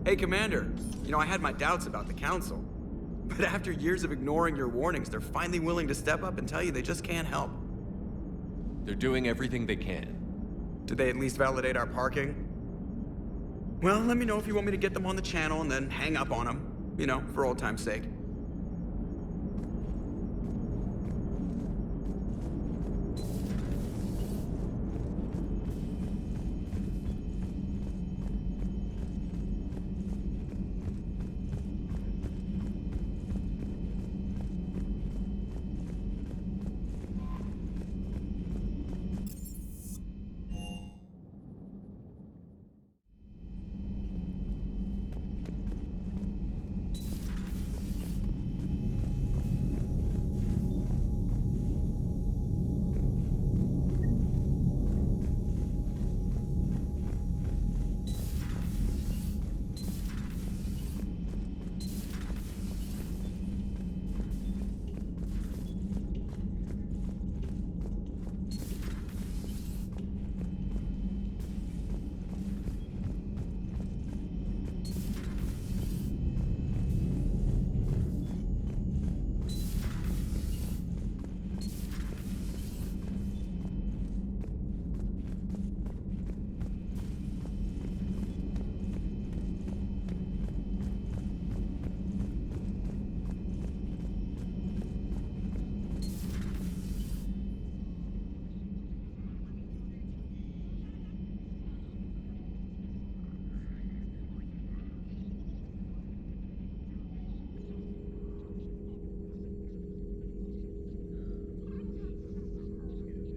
Hey, Commander. You know, I had my doubts about the Council. But after years of ignoring your warnings, they're finally willing to step up and tell you they just can't help. They're doing everything they can. Did they at least validate our parking? Well, let me know if you want me to get them on the channel and then hang up on them. You know, for old time's sake.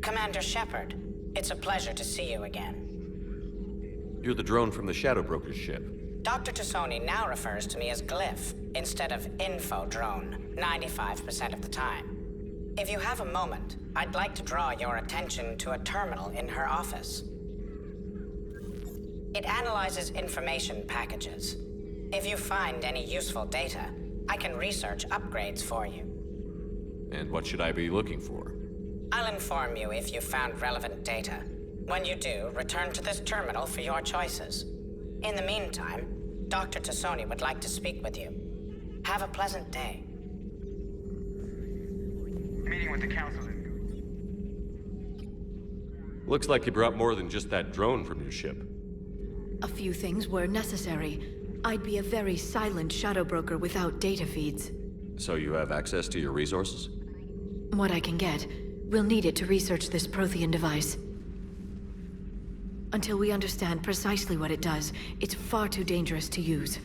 Commander Shepard, it's a pleasure to see you again. You're the drone from the Shadow Broker's ship. Dr. Tassoni now refers to me as Glyph instead of Info Drone, 95% of the time. If you have a moment, I'd like to draw your attention to a terminal in her office. It analyzes information packages. If you find any useful data, I can research upgrades for you. And what should I be looking for? I'll inform you if you found relevant data. When you do, return to this terminal for your choices. In the meantime, Dr. Tassoni would like to speak with you. Have a pleasant day. Meeting with the Council. Looks like you brought more than just that drone from your ship. A few things were necessary. I'd be a very silent Shadow Broker without data feeds. So you have access to your resources? What I can get. We'll need it to research this Prothean device. Until we understand precisely what it does, it's far too dangerous to use.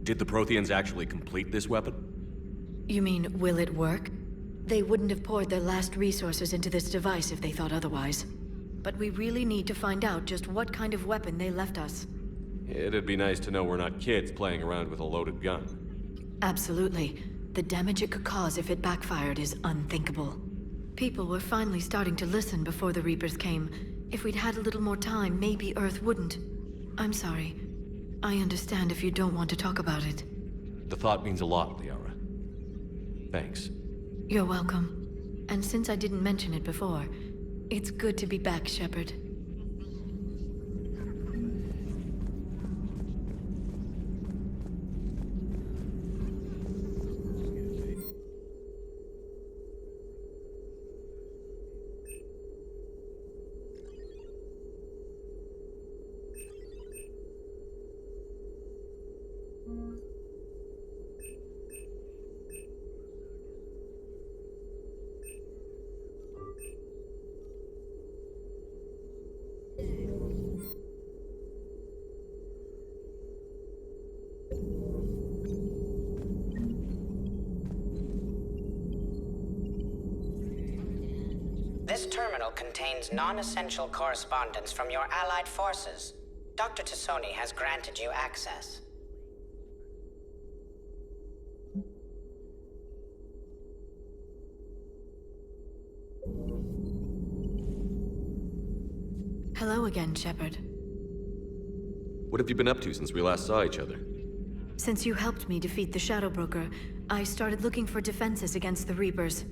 Did the Protheans actually complete this weapon? You mean, will it work? They wouldn't have poured their last resources into this device if they thought otherwise. But we really need to find out just what kind of weapon they left us. It'd be nice to know we're not kids playing around with a loaded gun. Absolutely. The damage it could cause if it backfired is unthinkable. People were finally starting to listen before the Reapers came. If we'd had a little more time, maybe Earth wouldn't. I'm sorry. I understand if you don't want to talk about it. The thought means a lot, Liara. Thanks. You're welcome. And since I didn't mention it before, it's good to be back, Shepard. This terminal contains non-essential correspondence from your allied forces. Dr. Tassoni has granted you access. Hello again, Shepard. What have you been up to since we last saw each other? Since you helped me defeat the Shadow Broker, I started looking for defenses against the Reapers.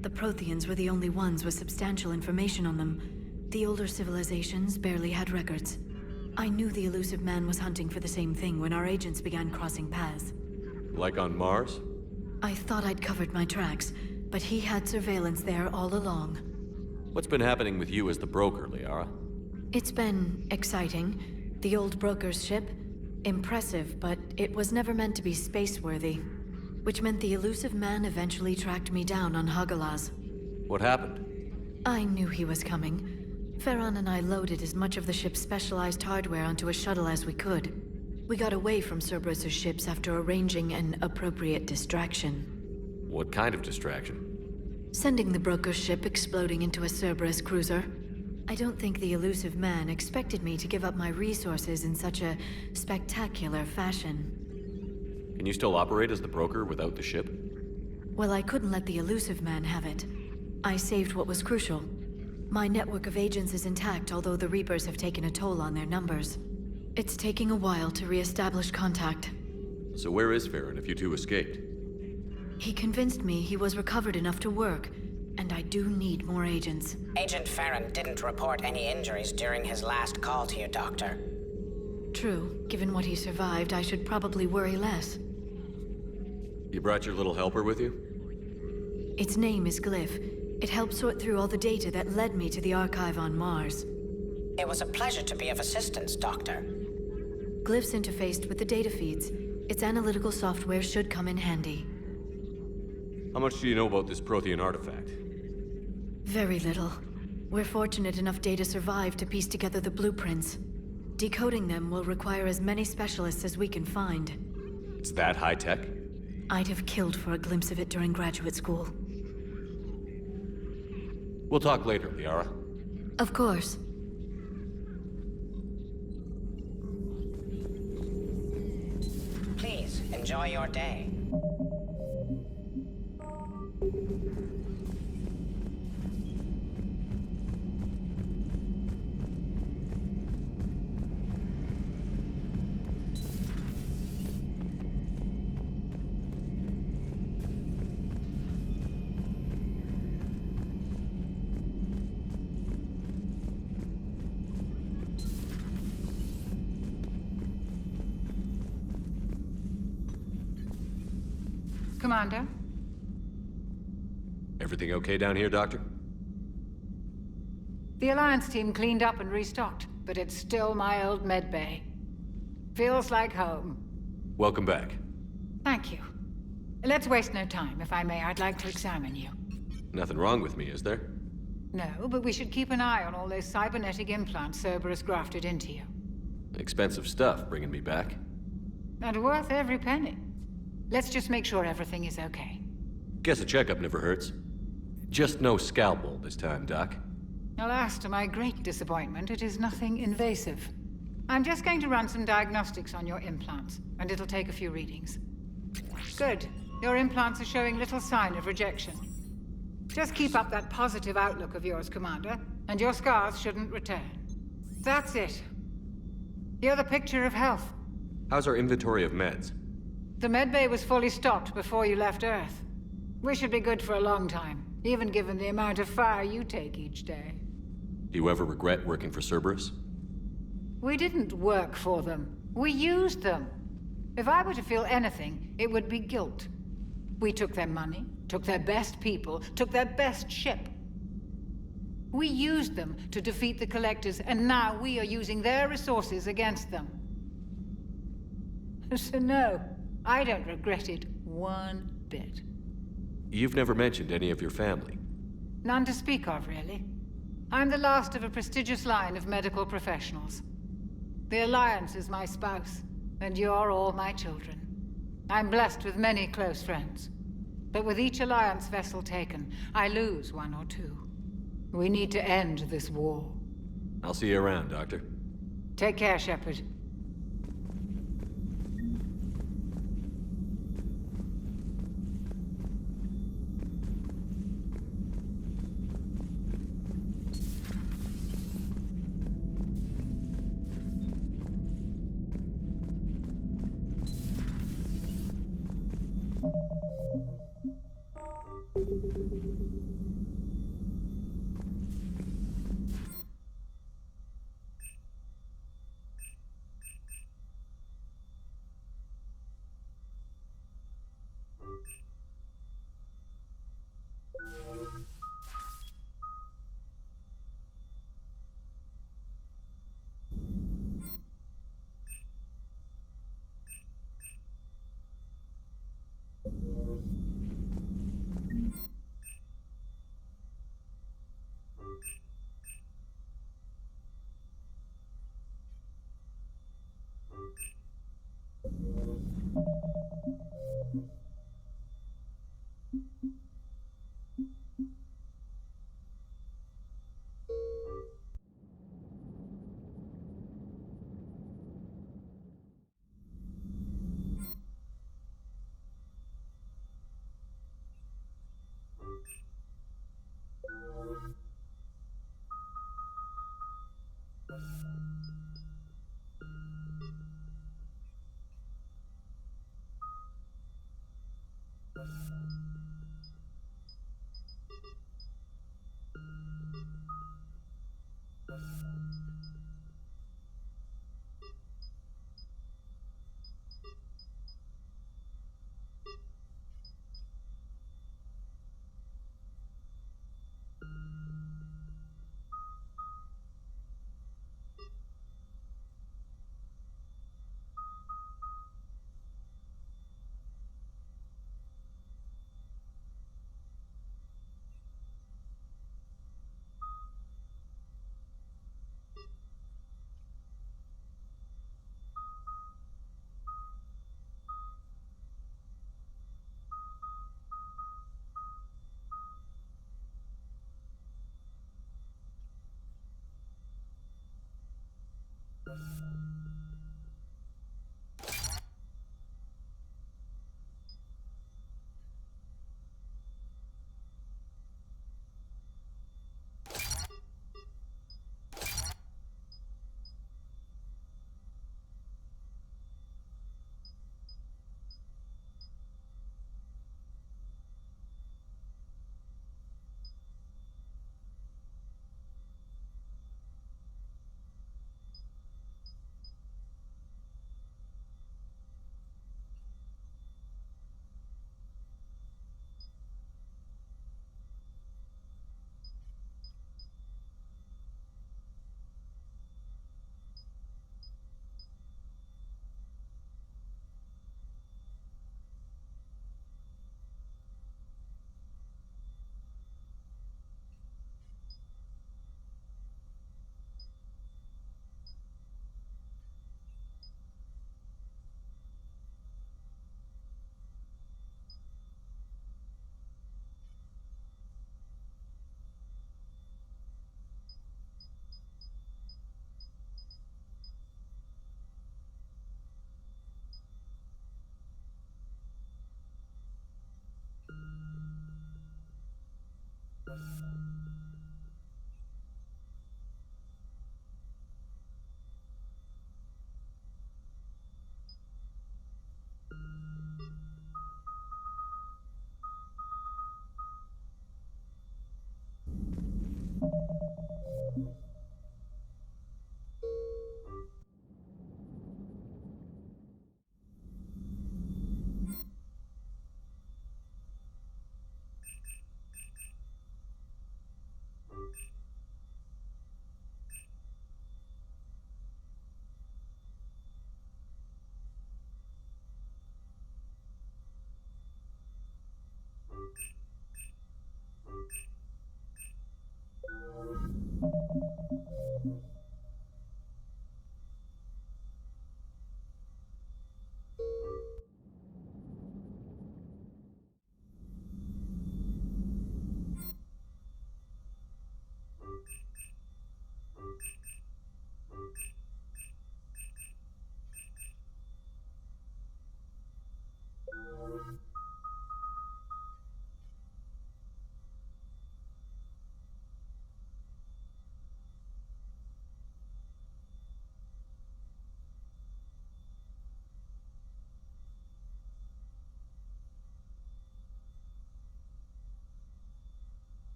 The Protheans were the only ones with substantial information on them. The older civilizations barely had records. I knew the elusive man was hunting for the same thing when our agents began crossing paths. Like on Mars? I thought I'd covered my tracks, but he had surveillance there all along. What's been happening with you as the broker, Liara? It's been exciting. The old broker's ship, impressive, but it was never meant to be space-worthy. Which meant the elusive man eventually tracked me down on Hagalaz. What happened? I knew he was coming. Farron and I loaded as much of the ship's specialized hardware onto a shuttle as we could. We got away from Cerberus' ships after arranging an appropriate distraction. What kind of distraction? Sending the broker's ship exploding into a Cerberus cruiser. I don't think the elusive man expected me to give up my resources in such a spectacular fashion. Can you still operate as the broker without the ship? Well, I couldn't let the elusive man have it. I saved what was crucial. My network of agents is intact, although the Reapers have taken a toll on their numbers. It's taking a while to re-establish contact. So where is Farron if you two escaped? He convinced me he was recovered enough to work, and I do need more agents. Agent Farron didn't report any injuries during his last call to you, Doctor. True. Given what he survived, I should probably worry less. You brought your little helper with you? Its name is Glyph. It helped sort through all the data that led me to the archive on Mars. It was a pleasure to be of assistance, Doctor. Glyph's interfaced with the data feeds. Its analytical software should come in handy. How much do you know about this Prothean artifact? Very little. We're fortunate enough data survived to piece together the blueprints. Decoding them will require as many specialists as we can find. It's that high-tech? I'd have killed for a glimpse of it during graduate school. We'll talk later, Liara. Of course. Please, enjoy your day. Commander? Everything okay down here, Doctor? The Alliance team cleaned up and restocked, but it's still my old medbay. Feels like home. Welcome back. Thank you. Let's waste no time. If I may, I'd like to examine you. Nothing wrong with me, is there? No, but we should keep an eye on all those cybernetic implants Cerberus grafted into you. Expensive stuff bringing me back. And worth every penny. Let's just make sure everything is okay. Guess a checkup never hurts. Just no scalpel this time, Doc. Alas, to my great disappointment, it is nothing invasive. I'm just going to run some diagnostics on your implants, and it'll take a few readings. Good. Your implants are showing little sign of rejection. Just keep up that positive outlook of yours, Commander, and your scars shouldn't return. That's it. You're the picture of health. How's our inventory of meds? The medbay was fully stocked before you left Earth. We should be good for a long time, even given the amount of fire you take each day. Do you ever regret working for Cerberus? We didn't work for them. We used them. If I were to feel anything, it would be guilt. We took their money, took their best people, took their best ship. We used them to defeat the Collectors, and now we are using their resources against them. So no, I don't regret it one bit. You've never mentioned any of your family. None to speak of, really. I'm the last of a prestigious line of medical professionals. The Alliance is my spouse, and you're all my children. I'm blessed with many close friends. But with each Alliance vessel taken, I lose one or two. We need to end this war. I'll see you around, Doctor. Take care, Shepard.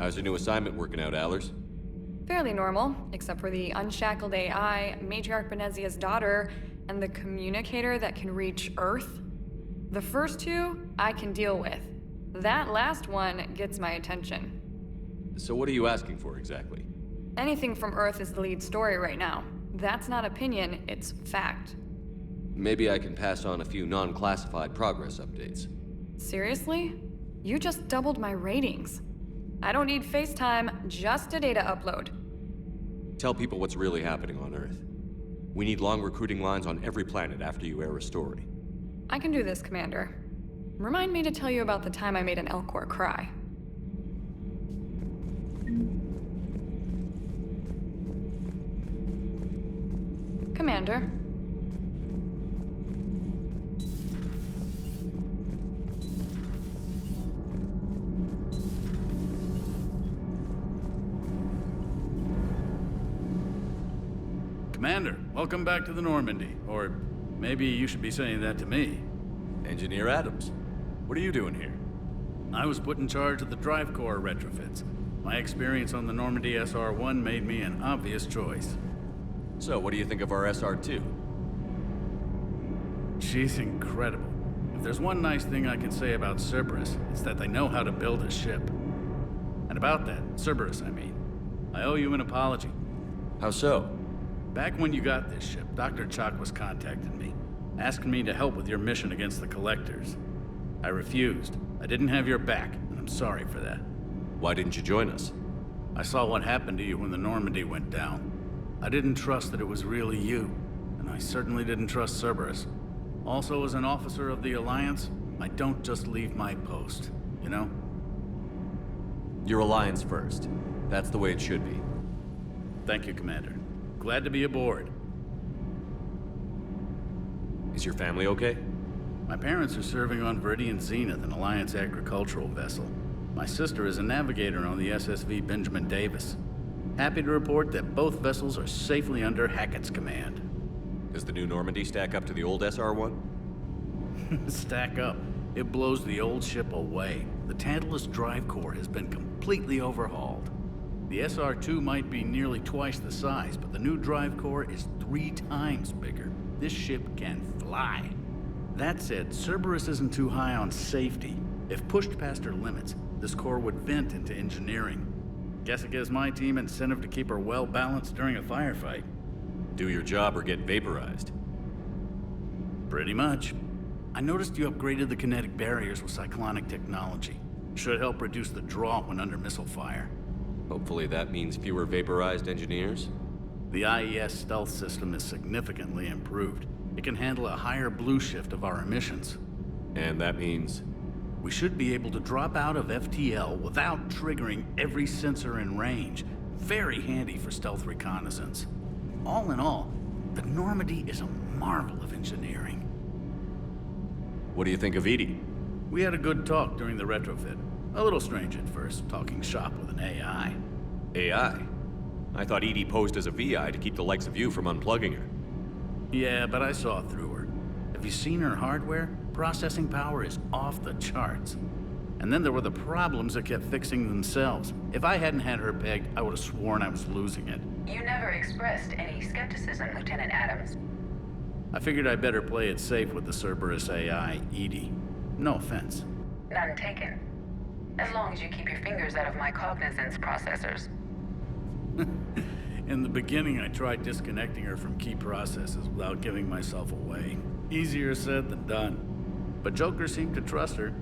How's your new assignment working out, Allers? Fairly normal, except for the unshackled AI, Matriarch Benezia's daughter, and the communicator that can reach Earth. The first two, I can deal with. That last one gets my attention. So what are you asking for exactly? Anything from Earth is the lead story right now. That's not opinion, it's fact. Maybe I can pass on a few non-classified progress updates. Seriously? You just doubled my ratings. I don't need FaceTime, just a data upload. Tell people what's really happening on Earth. We need long recruiting lines on every planet after you air a story. I can do this, Commander. Remind me to tell you about the time I made an Elcor cry. Commander. Commander, welcome back to the Normandy. Or maybe you should be saying that to me. Engineer Adams, what are you doing here? I was put in charge of the drive core retrofits. My experience on the Normandy SR-1 made me an obvious choice. So, what do you think of our SR-2? She's incredible. If there's one nice thing I can say about Cerberus, it's that they know how to build a ship. And about that, Cerberus, I mean, I owe you an apology. How so? Back when you got this ship, Dr. Chalk was contacting me, asking me to help with your mission against the Collectors. I refused. I didn't have your back, and I'm sorry for that. Why didn't you join us? I saw what happened to you when the Normandy went down. I didn't trust that it was really you, and I certainly didn't trust Cerberus. Also, as an officer of the Alliance, I don't just leave my post, you know? Your Alliance first. That's the way it should be. Thank you, Commander. Glad to be aboard. Is your family okay? My parents are serving on Viridian Zenith, an Alliance agricultural vessel. My sister is a navigator on the SSV Benjamin Davis. Happy to report that both vessels are safely under Hackett's command. Does the new Normandy stack up to the old SR-1? Stack up. It blows the old ship away. The Tantalus drive core has been completely overhauled. The SR-2 might be nearly twice the size, but the new drive core is 3 times bigger. This ship can fly. That said, Cerberus isn't too high on safety. If pushed past her limits, this core would vent into engineering. Guess it gives my team incentive to keep her well balanced during a firefight. Do your job or get vaporized. Pretty much. I noticed you upgraded the kinetic barriers with cyclonic technology. Should help reduce the draw when under missile fire. Hopefully that means fewer vaporized engineers. The IES stealth system is significantly improved. It can handle a higher blue shift of our emissions. And that means... We should be able to drop out of FTL without triggering every sensor in range. Very handy for stealth reconnaissance. All in all, the Normandy is a marvel of engineering. What do you think of Edie? We had a good talk during the retrofit. A little strange at first, talking shop with an AI. AI? I thought Edie posed as a VI to keep the likes of you from unplugging her. Yeah, but I saw through her. Have you seen her hardware? Processing power is off the charts. And then there were the problems that kept fixing themselves. If I hadn't had her pegged, I would have sworn I was losing it. You never expressed any skepticism, Lieutenant Adams. I figured I'd better play it safe with the Cerberus AI, Edie. No offense. None taken. As long as you keep your fingers out of my cognizance processors. In the beginning, I tried disconnecting her from key processes without giving myself away. Easier said than done. But Joker seemed to trust her,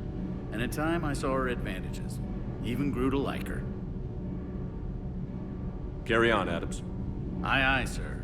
and in time I saw her advantages. Even grew to like her. Carry on, Adams. Aye, aye, sir.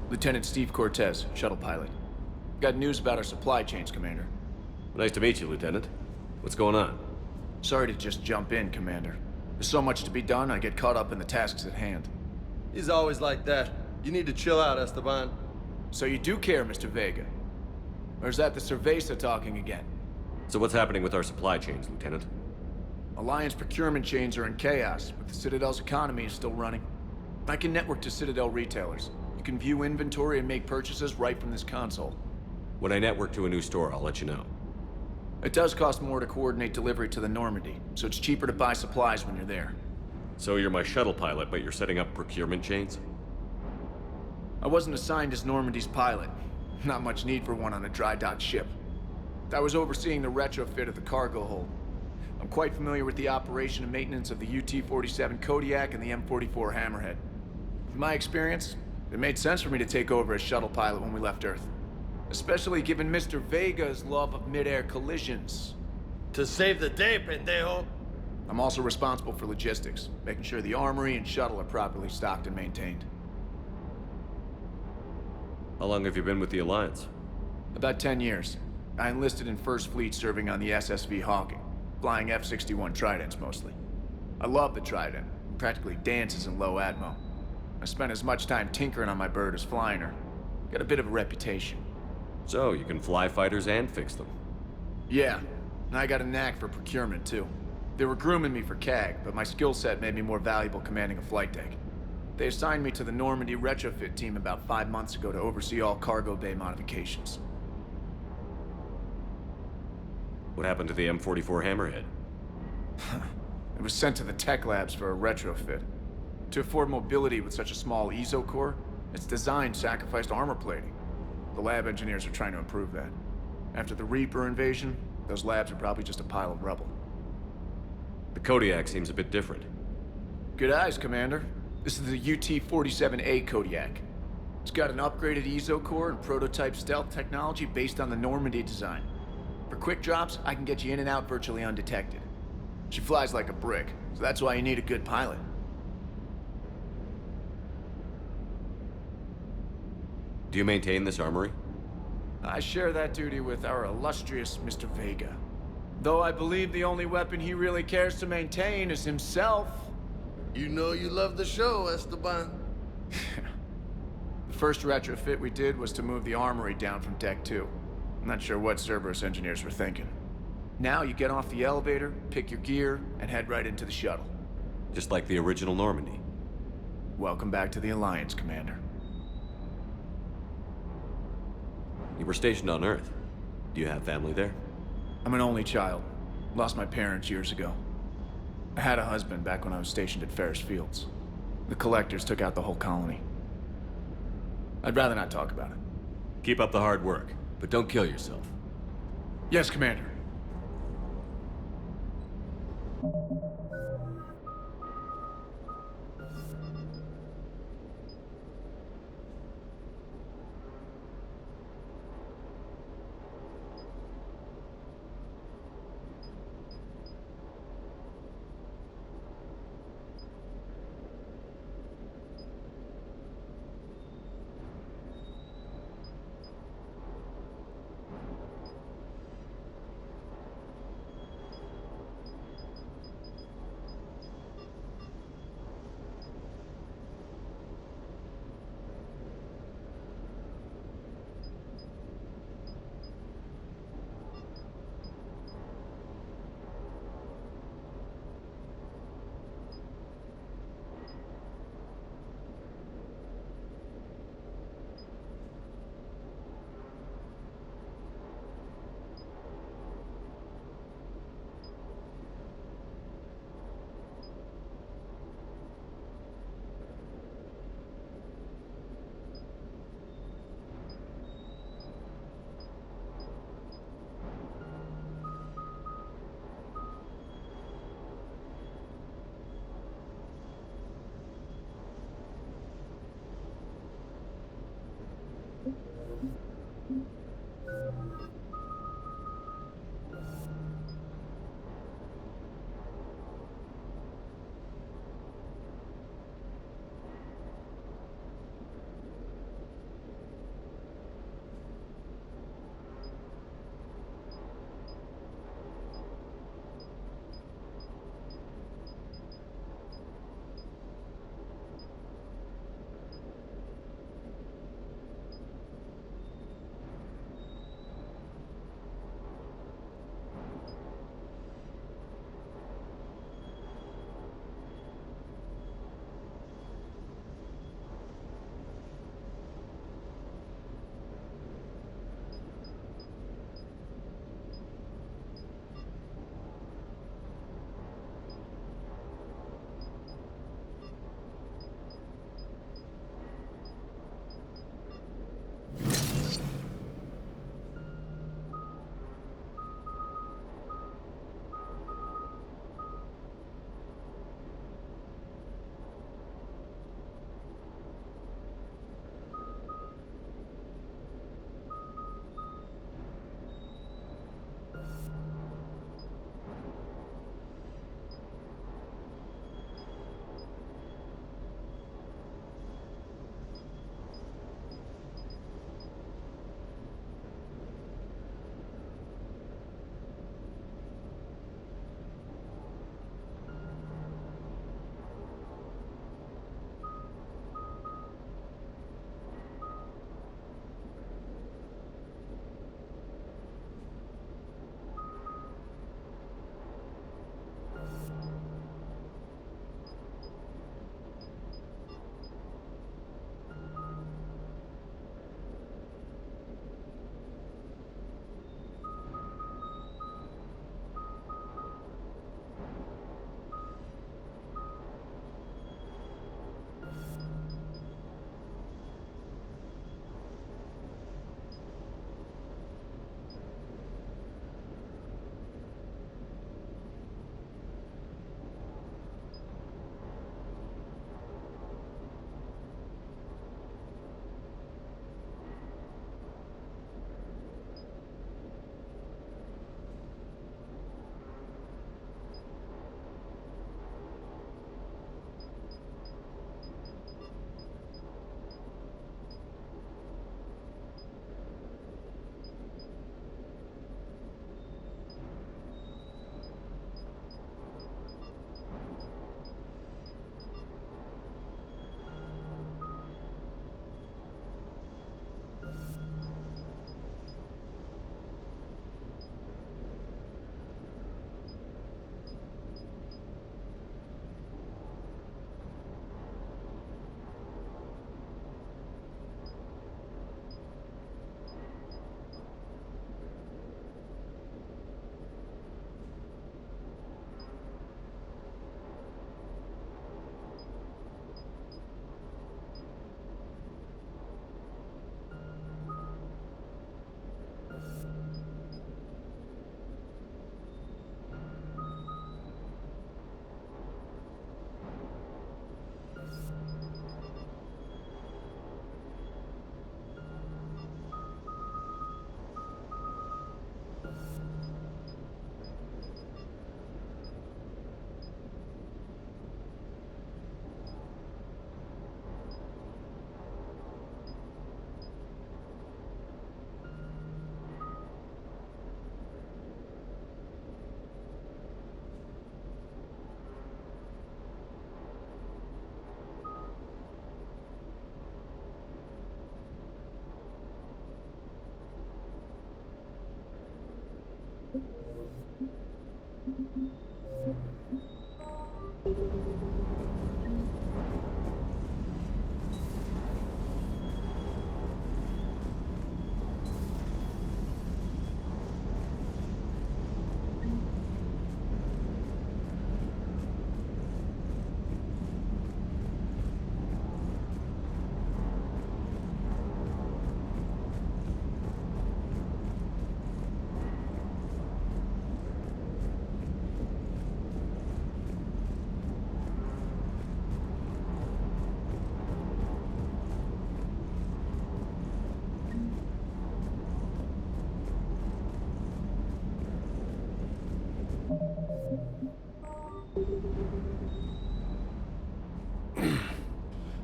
Lieutenant Steve Cortez, shuttle pilot. Got news about our supply chains, Commander. Nice to meet you, Lieutenant. What's going on? Sorry to just jump in, Commander. There's so much to be done, I get caught up in the tasks at hand. He's always like that. You need to chill out, Esteban. So you do care, Mr. Vega? Or is that the Cerveza talking again? So what's happening with our supply chains, Lieutenant? Alliance procurement chains are in chaos, but the Citadel's economy is still running. I can network to Citadel retailers. You can view inventory and make purchases right from this console. When I network to a new store, I'll let you know. It does cost more to coordinate delivery to the Normandy, so it's cheaper to buy supplies when you're there. So you're my shuttle pilot, but you're setting up procurement chains? I wasn't assigned as Normandy's pilot. Not much need for one on a dry dock ship. I was overseeing the retrofit of the cargo hold. I'm quite familiar with the operation and maintenance of the UT-47 Kodiak and the M44 Hammerhead. With my experience, it made sense for me to take over as shuttle pilot when we left Earth. Especially given Mr. Vega's love of mid-air collisions. To save the day, pendejo. I'm also responsible for logistics, making sure the armory and shuttle are properly stocked and maintained. How long have you been with the Alliance? About 10 years. I enlisted in First Fleet serving on the SSV Hawking, flying F-61 Tridents mostly. I love the Trident, it practically dances in low atmo. I spent as much time tinkering on my bird as flying her. Got a bit of a reputation. So, you can fly fighters and fix them. Yeah, and I got a knack for procurement too. They were grooming me for CAG, but my skill set made me more valuable commanding a flight deck. They assigned me to the Normandy retrofit team about 5 months ago to oversee all cargo bay modifications. What happened to the M44 Hammerhead? It was sent to the tech labs for a retrofit. To afford mobility with such a small ESO core, its design sacrificed armor plating. The lab engineers are trying to improve that. After the Reaper invasion, those labs are probably just a pile of rubble. The Kodiak seems a bit different. Good eyes, Commander. This is the UT-47A Kodiak. It's got an upgraded ESO core and prototype stealth technology based on the Normandy design. For quick drops, I can get you in and out virtually undetected. She flies like a brick, so that's why you need a good pilot. Do you maintain this armory? I share that duty with our illustrious Mr. Vega. Though I believe the only weapon he really cares to maintain is himself. You know you love the show, Esteban. The first retrofit we did was to move the armory down from Deck 2. I'm not sure what Cerberus engineers were thinking. Now you get off the elevator, pick your gear, and head right into the shuttle. Just like the original Normandy. Welcome back to the Alliance, Commander. You were stationed on Earth. Do you have family there? I'm an only child. Lost my parents years ago. I had a husband back when I was stationed at Ferris Fields. The Collectors took out the whole colony. I'd rather not talk about it. Keep up the hard work, but don't kill yourself. Yes, Commander.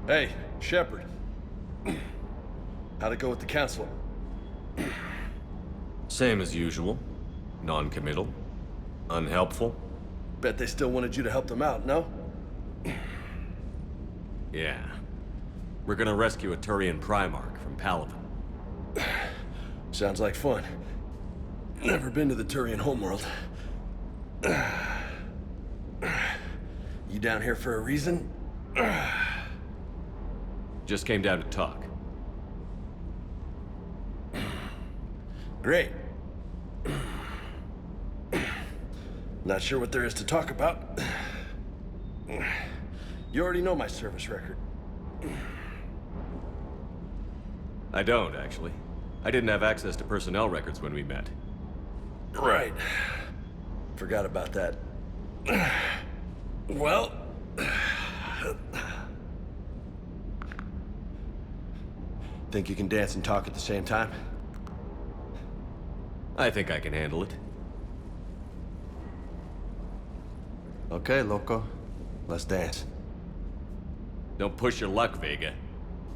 Hey, Shepard. How'd it go with the council? Same as usual. Non-committal. Unhelpful. Bet they still wanted you to help them out, no? Yeah. We're gonna rescue a Turian Primarch from Paladin. Sounds like fun. Never been to the Turian homeworld. You down here for a reason? Just came down to talk. Great. Not sure what there is to talk about. You already know my service record. I don't, actually. I didn't have access to personnel records when we met. Right. Forgot about that. Well... Think you can dance and talk at the same time? I think I can handle it. Okay, loco. Let's dance. Don't push your luck, Vega.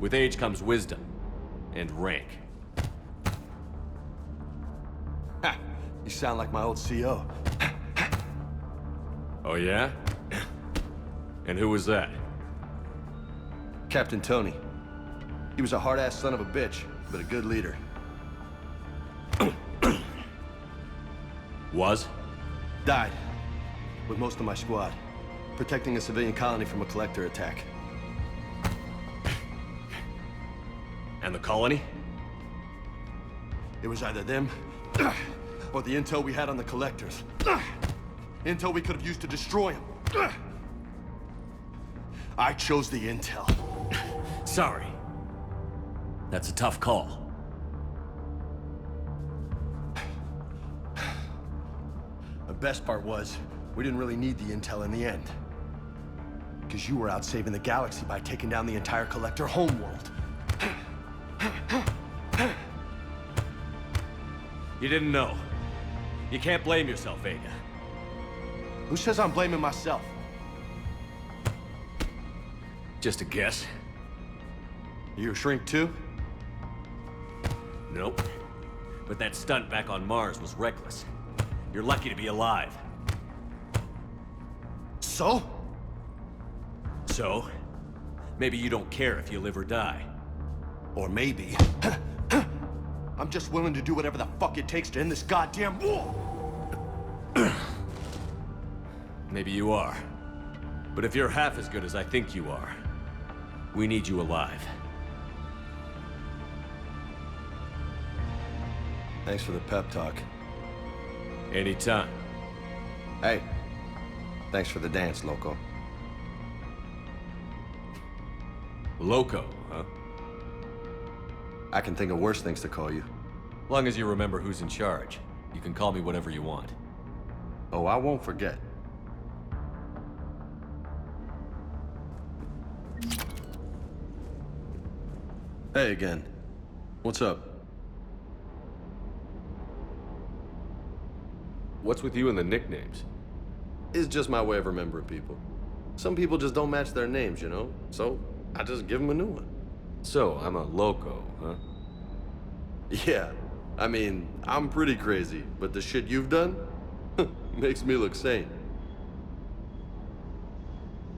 With age comes wisdom. And rank. Ha! You sound like my old CO. Oh yeah? And who was that? Captain Tony. He was a hard-ass son of a bitch, but a good leader. Was? Died. With most of my squad. Protecting a civilian colony from a collector attack. And the colony? It was either them, or the intel we had on the collectors. Intel we could have used to destroy them. I chose the intel. Sorry. That's a tough call. The best part was, we didn't really need the intel in the end. Because you were out saving the galaxy by taking down the entire collector homeworld. You didn't know. You can't blame yourself, Vega. Who says I'm blaming myself? Just a guess. You a shrink too? Nope. But that stunt back on Mars was reckless. You're lucky to be alive. So? So? Maybe you don't care if you live or die. Or maybe... I'm just willing to do whatever the fuck it takes to end this goddamn war! Maybe you are. But if you're half as good as I think you are, we need you alive. Thanks for the pep talk. Anytime. Hey, thanks for the dance, loco. Loco, huh? I can think of worse things to call you. Long as you remember who's in charge, you can call me whatever you want. Oh, I won't forget. Hey again. What's up? What's with you and the nicknames? It's just my way of remembering people. Some people just don't match their names, you know? So, I just give them a new one. So, I'm a loco, huh? Yeah. I mean, I'm pretty crazy, but the shit you've done makes me look sane.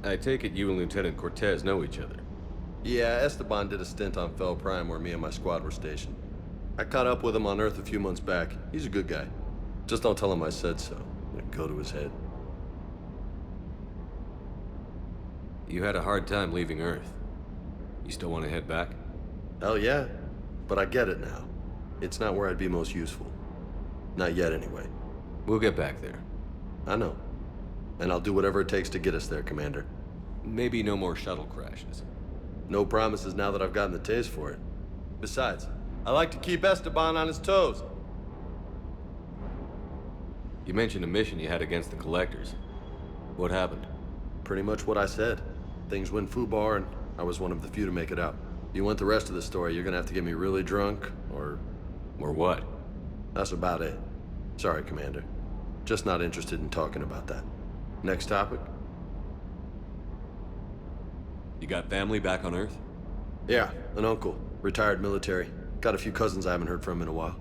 I take it you and Lieutenant Cortez know each other. Yeah, Esteban did a stint on Fel Prime where me and my squad were stationed. I caught up with him on Earth a few months back. He's a good guy. Just don't tell him I said so. go to his head. You had a hard time leaving Earth. You still want to head back? Hell yeah, but I get it now. It's not where I'd be most useful. Not yet, anyway. We'll get back there. I know. And I'll do whatever it takes to get us there, Commander. Maybe no more shuttle crashes. No promises now that I've gotten the taste for it. Besides, I like to keep Esteban on his toes. You mentioned a mission you had against the Collectors. What happened? Pretty much what I said. Things went foobar, and I was one of the few to make it out. If you want the rest of the story, you're gonna have to get me really drunk, or... Or what? That's about it. Sorry, Commander. Just not interested in talking about that. Next topic? You got family back on Earth? Yeah, an uncle. Retired military. Got a few cousins I haven't heard from in a while.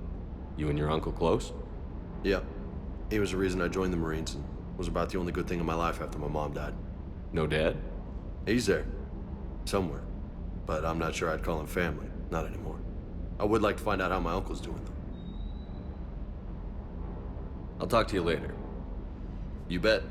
You and your uncle close? Yeah. He was the reason I joined the Marines, and was about the only good thing in my life after my mom died. No dad? He's there. Somewhere. But I'm not sure I'd call him family. Not anymore. I would like to find out how my uncle's doing, though. I'll talk to you later. You bet.